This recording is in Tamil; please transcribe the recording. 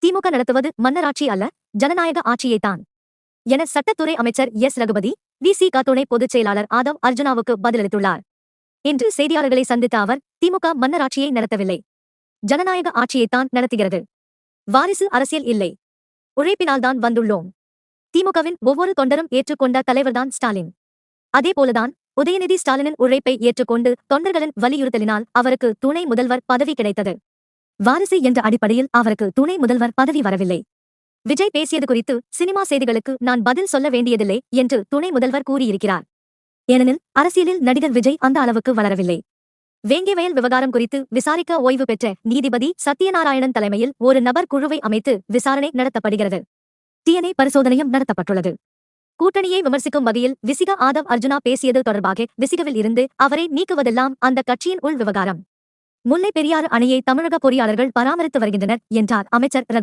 திமுக நடத்துவது மன்னராட்சி அல்ல, ஜனநாயக ஆட்சியைத்தான் என சட்டத்துறை அமைச்சர் எஸ். ரகுபதி, வி.சி.க. துணை பொதுச் செயலாளர் ஆதவ் அர்ஜுனாவுக்கு பதிலளித்துள்ளார். இன்று செய்தியாளர்களை சந்தித்த அவர், திமுக மன்னராட்சியை நடத்தவில்லை, ஜனநாயக ஆட்சியைத்தான் நடத்துகிறது. வாரிசு அரசியல் இல்லை, உழைப்பினால்தான் வந்துள்ளோம். திமுகவின் ஒவ்வொரு தொண்டரும் ஏற்றுக்கொண்ட தலைவர்தான் ஸ்டாலின். அதேபோலதான் உதயநிதி ஸ்டாலினின் உழைப்பை ஏற்றுக்கொண்டு தொண்டர்களின் வலியுறுத்தலினால் அவருக்கு துணை முதல்வர் பதவி கிடைத்தது. வாரிசு என்ற அடிப்படையில் அவருக்கு துணை முதல்வர் பதவி வரவில்லை. விஜய் பேசியது குறித்து சினிமா செய்திகளுக்கு நான் பதில் சொல்ல வேண்டியதில்லை என்று துணை முதல்வர் கூறியிருக்கிறார். ஏனெனில் அரசியலில் நடிகர் விஜய் அந்த அளவுக்கு வளரவில்லை. வேங்கை வயல் விவகாரம் குறித்து விசாரிக்க ஓய்வு பெற்ற நீதிபதி சத்யநாராயணன் தலைமையில் ஒரு நபர் குழுவை அமைத்து விசாரணை நடத்தப்படுகிறது. டிஎன்ஏ பரிசோதனையும் நடத்தப்பட்டுள்ளது. கூட்டணியை விமர்சிக்கும் வகையில் விசிக ஆதவ் அர்ஜுனா பேசியது தொடர்பாக விசிகவில் இருந்து அவரை நீக்குவதெல்லாம் அந்த கட்சியின் உள் விவகாரம். முல்லை பெரியாறு அணையை தமிழக பொறியாளர்கள் பராமரித்து வருகின்றனர் என்றார் அமைச்சர் ரகு.